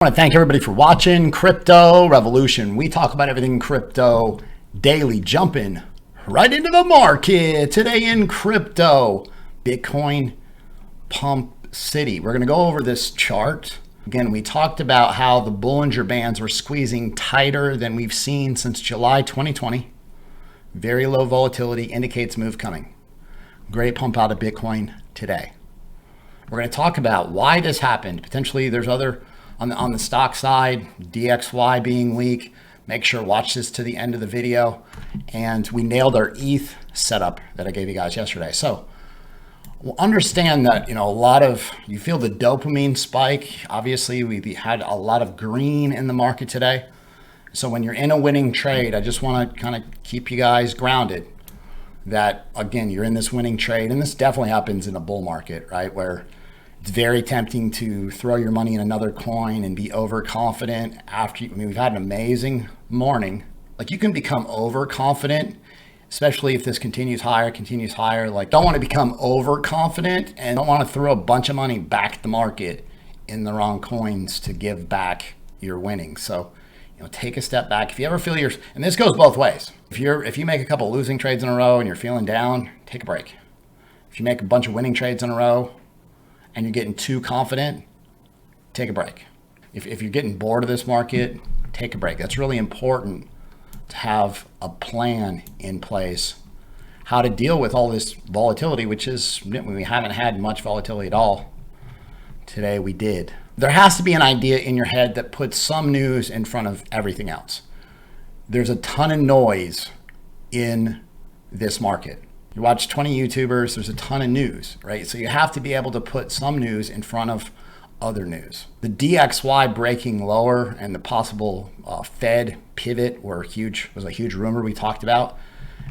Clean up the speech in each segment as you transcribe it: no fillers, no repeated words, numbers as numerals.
I want to thank everybody for watching Crypto Revolution. We talk about everything crypto daily, jumping right into the market. Today in crypto, Bitcoin Pump City. We're going to go over this chart. Again, we talked about how the Bollinger Bands were squeezing tighter than we've seen since July 2020. Very low volatility, indicates move coming. Great pump out of Bitcoin today. We're going to talk about why this happened. Potentially there's other on the stock side, DXY being weak. Make sure watch this to the end of the video. And we nailed our ETH setup that I gave you guys yesterday. So we'll understand that, you feel the dopamine spike. Obviously, we had a lot of green in the market today. So when you're in a winning trade, I just want to kind of keep you guys grounded that, again, you're in this winning trade. And this definitely happens in a bull market, right? Where it's very tempting to throw your money in another coin and be overconfident we've had an amazing morning. Like, you can become overconfident, especially if this continues higher. Like, don't want to become overconfident and don't want to throw a bunch of money back at the market in the wrong coins to give back your winnings. So, take a step back. If you ever feel and this goes both ways. If you make a couple losing trades in a row and you're feeling down, take a break. If you make a bunch of winning trades in a row and you're getting too confident, take a break. If you're getting bored of this market, take a break. That's really important to have a plan in place, how to deal with all this volatility, which is, we haven't had much volatility at all. Today we did. There has to be an idea in your head that puts some news in front of everything else. There's a ton of noise in this market. You watch 20 YouTubers, there's a ton of news, right? So you have to be able to put some news in front of other news. The DXY breaking lower and the possible Fed pivot was a huge rumor we talked about.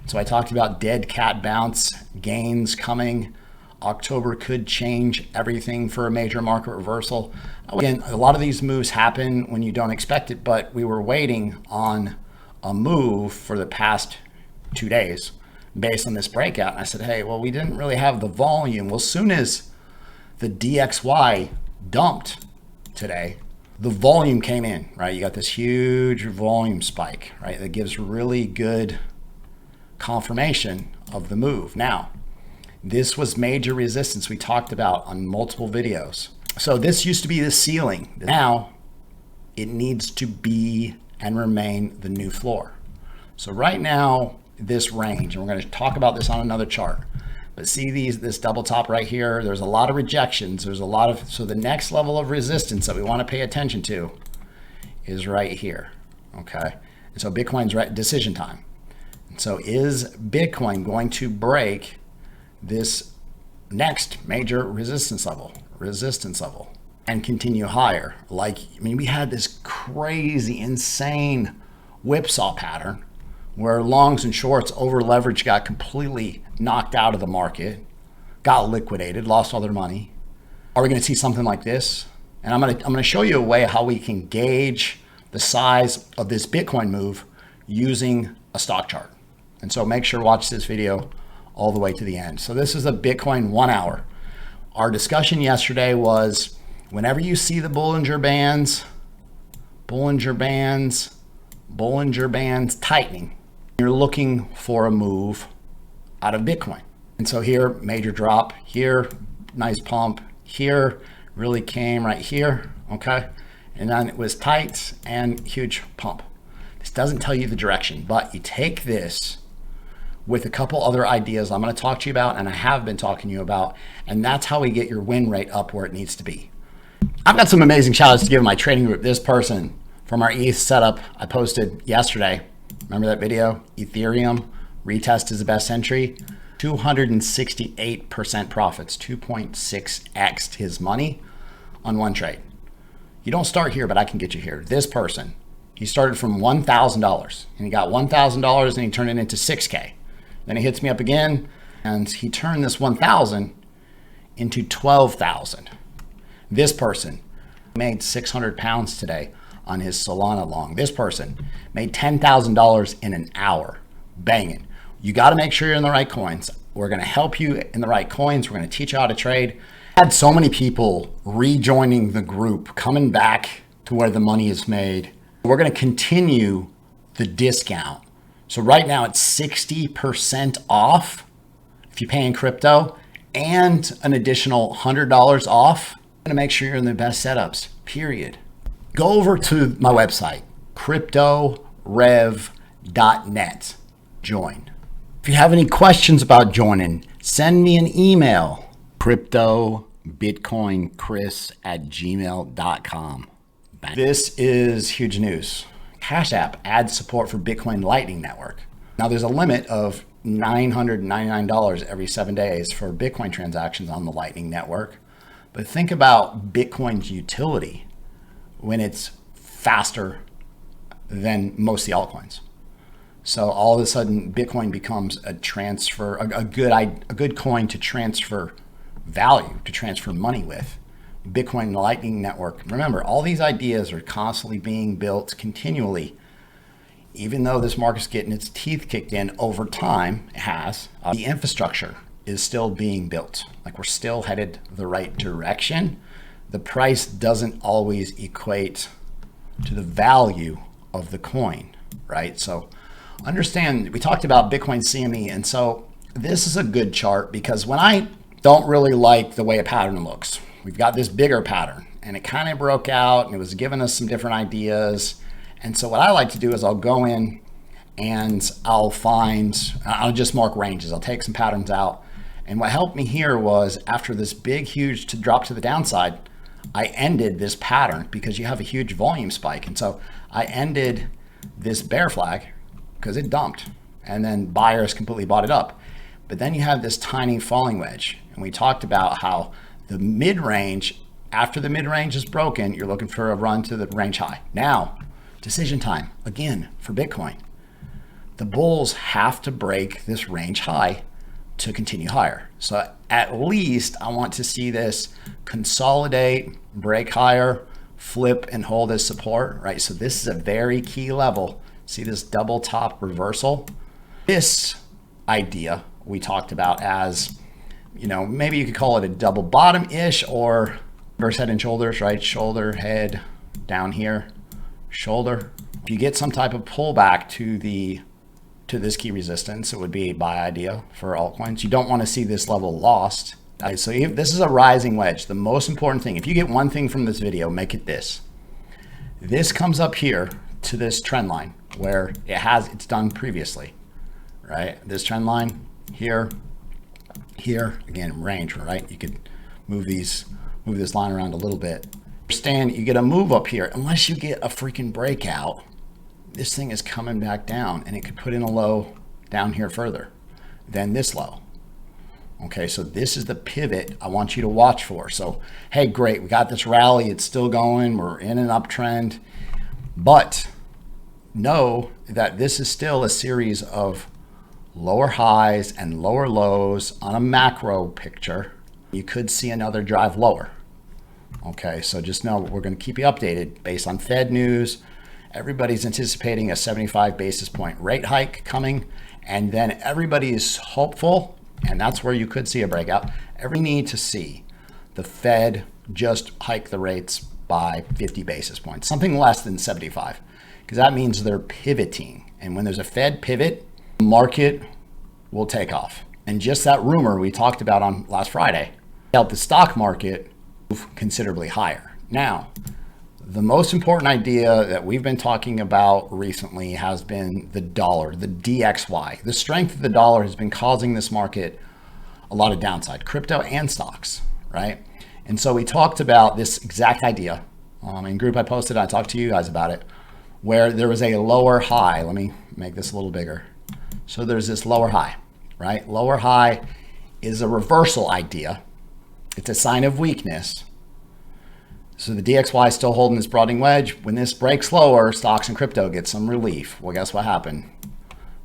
So I talked about dead cat bounce, gains coming. October could change everything for a major market reversal. Again, a lot of these moves happen when you don't expect it, but we were waiting on a move for the past 2 days based on this breakout. And I said, hey, well, we didn't really have the volume. Well, as soon as the DXY dumped today, the volume came in, right? You got this huge volume spike, right? That gives really good confirmation of the move. Now, this was major resistance we talked about on multiple videos. So this used to be the ceiling. Now it needs to be and remain the new floor. So right now, this range, and we're going to talk about this on another chart, but see this double top right here, there's a lot of rejections. So the next level of resistance that we want to pay attention to is right here. Okay. And so Bitcoin's decision time. And so is Bitcoin going to break this next major resistance level and continue higher? We had this crazy, insane whipsaw pattern where longs and shorts over leverage got completely knocked out of the market, got liquidated, lost all their money. Are we going to see something like this? And I'm going to show you a way how we can gauge the size of this Bitcoin move using a stock chart. And so make sure to watch this video all the way to the end. So this is a Bitcoin 1 hour. Our discussion yesterday was whenever you see the Bollinger Bands tightening, you're looking for a move out of Bitcoin. And so here, major drop, here, nice pump, here, really came right here, okay? And then it was tight and huge pump. This doesn't tell you the direction, but you take this with a couple other ideas I'm going to talk to you about, and I have been talking to you about, and that's how we get your win rate up where it needs to be. I've got some amazing shout outs to give my trading group. This person from our ETH setup I posted yesterday. Remember that video? Ethereum, retest is the best entry. 268% profits, 2.6x his money on one trade. You don't start here, but I can get you here. This person, he started from $1,000 and he got $1,000 and he turned it into 6K. Then he hits me up again and he turned this 1,000 into 12,000. This person made 600 pounds today on his Solana long. This person made $10,000 in an hour. Banging. You got to make sure you're in the right coins. We're going to help you in the right coins. We're going to teach you how to trade. I had so many people rejoining the group, coming back to where the money is made. We're going to continue the discount. So right now it's 60% off if you pay in crypto and an additional $100 off. I'm going to make sure you're in the best setups, period. Go over to my website, cryptorev.net. Join. If you have any questions about joining, send me an email, cryptobitcoinchris@gmail.com. This is huge news. Cash App adds support for Bitcoin Lightning Network. Now there's a limit of $999 every 7 days for Bitcoin transactions on the Lightning Network. But think about Bitcoin's utility when it's faster than most of the altcoins. So all of a sudden Bitcoin becomes a transfer, a good coin to transfer value, to transfer money with. Bitcoin Lightning Network. Remember, all these ideas are constantly being built continually. Even though this market's getting its teeth kicked in over time, it has, the infrastructure is still being built. Like, we're still headed the right direction. The price doesn't always equate to the value of the coin, right? So understand, we talked about Bitcoin CME, and so this is a good chart because when I don't really like the way a pattern looks, we've got this bigger pattern and it kind of broke out and it was giving us some different ideas. And so what I like to do is I'll go in and I'll just mark ranges. I'll take some patterns out. And what helped me here was after this big, huge drop to the downside, I ended this pattern because you have a huge volume spike. And so I ended this bear flag because it dumped and then buyers completely bought it up. But then you have this tiny falling wedge. And we talked about how the mid-range, after the mid-range is broken, you're looking for a run to the range high. Now, decision time, again, for Bitcoin. The bulls have to break this range high to continue higher. So at least I want to see this consolidate, break higher, flip and hold as support, right? So this is a very key level. See this double top reversal? This idea we talked about as, maybe you could call it a double bottom-ish or reverse head and shoulders, right? Shoulder, head, down here, shoulder. If you get some type of pullback to this key resistance, it would be a buy idea for altcoins. You don't want to see this level lost. So this is a rising wedge. The most important thing, if you get one thing from this video, make it this. This comes up here to this trend line where it's done previously, right? This trend line here, again, range, right? You could move this line around a little bit. Understand, you get a move up here, unless you get a freaking breakout, this thing is coming back down and it could put in a low down here further than this low. Okay, so this is the pivot I want you to watch for. So, hey, great, we got this rally, it's still going, we're in an uptrend, but know that this is still a series of lower highs and lower lows on a macro picture. You could see another drive lower. Okay, so just know we're going to keep you updated based on Fed news. Everybody's anticipating a 75 basis point rate hike coming, and then everybody is hopeful, and that's where you could see a breakout. Every need to see the Fed just hike the rates by 50 basis points, something less than 75, because that means they're pivoting. And when there's a Fed pivot, the market will take off. And just that rumor we talked about on last Friday helped the stock market move considerably higher. Now, the most important idea that we've been talking about recently has been the dollar, the DXY. The strength of the dollar has been causing this market a lot of downside, crypto and stocks, right? And so we talked about this exact idea in group I posted. I talked to you guys about it, where there was a lower high. Let me make this a little bigger. So there's this lower high, right? Lower high is a reversal idea. It's a sign of weakness. So the DXY is still holding this broadening wedge. When this breaks lower, stocks and crypto get some relief. Well, guess what happened?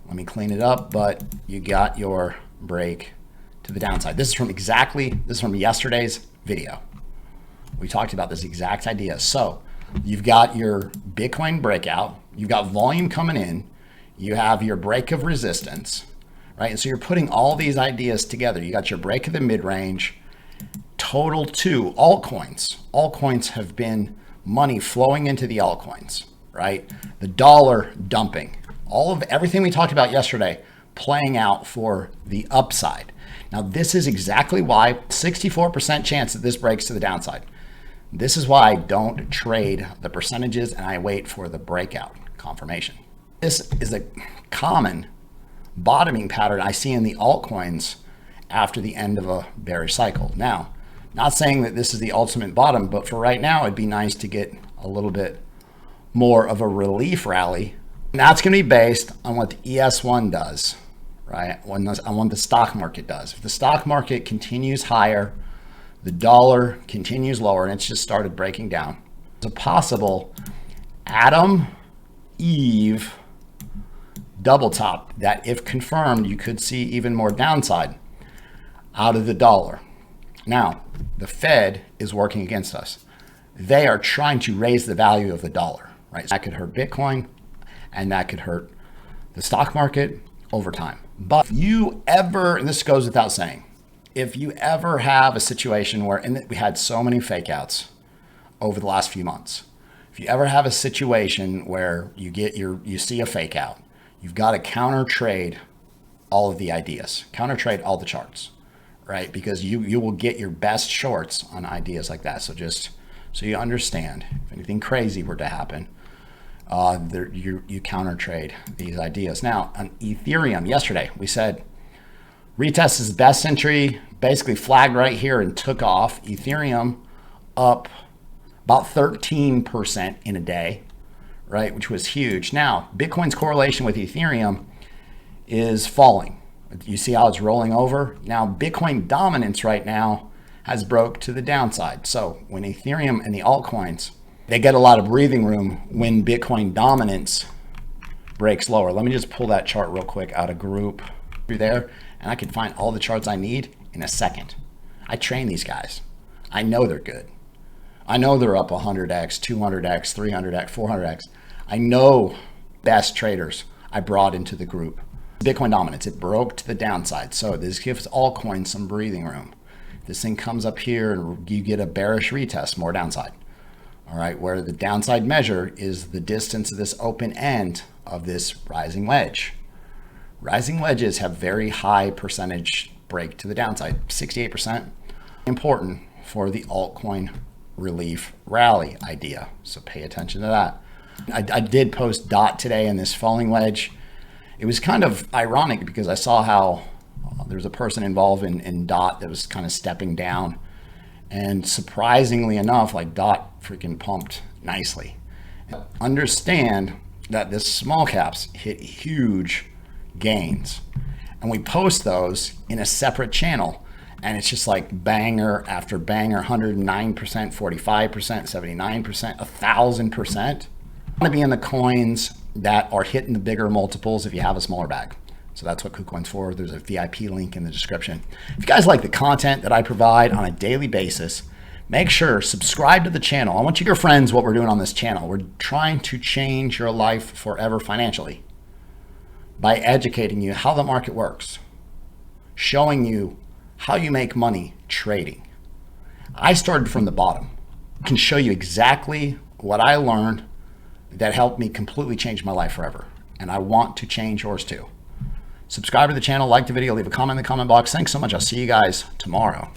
Let me clean it up, but you got your break to the downside. This is from yesterday's video. We talked about this exact idea. So you've got your Bitcoin breakout, you've got volume coming in, you have your break of resistance, right? And so you're putting all these ideas together. You got your break of the mid-range, total to altcoins. Altcoins have been money flowing into the altcoins, right? The dollar dumping, everything we talked about yesterday playing out for the upside. Now, this is exactly why 64% chance that this breaks to the downside. This is why I don't trade the percentages and I wait for the breakout confirmation. This is a common bottoming pattern I see in the altcoins after the end of a bearish cycle. Now, not saying that this is the ultimate bottom, but for right now, it'd be nice to get a little bit more of a relief rally. And that's going to be based on what the ES1 does, right? On what the stock market does. If the stock market continues higher, the dollar continues lower, and it's just started breaking down. It's a possible Adam, Eve double top that, if confirmed, you could see even more downside out of the dollar. Now, the Fed is working against us. They are trying to raise the value of the dollar, right? That could hurt Bitcoin, and that could hurt the stock market over time. But if you ever, and this goes without saying, if you ever have a situation where, and we had so many fake outs over the last few months, if you ever have a situation where you see a fake out, you've got to counter trade all of the ideas, counter trade all the charts, right? Because you will get your best shorts on ideas like that. So just so you understand, if anything crazy were to happen, you counter trade these ideas. Now, on Ethereum yesterday, we said retest is best entry, basically flagged right here and took off. Ethereum up about 13% in a day, right? Which was huge. Now, Bitcoin's correlation with Ethereum is falling. You see how it's rolling over? Now, Bitcoin dominance right now has broke to the downside. So when Ethereum and the altcoins, they get a lot of breathing room when Bitcoin dominance breaks lower. Let me just pull that chart real quick out of group through there, and I can find all the charts I need in a second. I train these guys. I know they're good. I know they're up 100x, 200x, 300x, 400x. I know best traders I brought into the group. Bitcoin dominance, it broke to the downside. So this gives altcoins some breathing room. This thing comes up here and you get a bearish retest, more downside. All right, where the downside measure is the distance of this open end of this rising wedge. Rising wedges have very high percentage break to the downside, 68%. Important for the altcoin relief rally idea. So pay attention to that. I did post DOT today in this falling wedge. It was kind of ironic because I saw how there was a person involved in DOT that was kind of stepping down. And surprisingly enough, like DOT freaking pumped nicely. Understand that this small caps hit huge gains. And we post those in a separate channel. And it's just like banger after banger, 109%, 45%, 79%, 1,000%. I want to be in the coins that are hitting the bigger multiples if you have a smaller bag. So that's what Kucoin's for. There's a VIP link in the description. If you guys like the content that I provide on a daily basis, make sure subscribe to the channel. I want you to your friends what we're doing on this channel. We're trying to change your life forever financially by educating you how the market works, showing you how you make money trading. I started from the bottom. I can show you exactly what I learned that helped me completely change my life forever. And I want to change yours too. Subscribe to the channel, like the video, leave a comment in the comment box. Thanks so much. I'll see you guys tomorrow.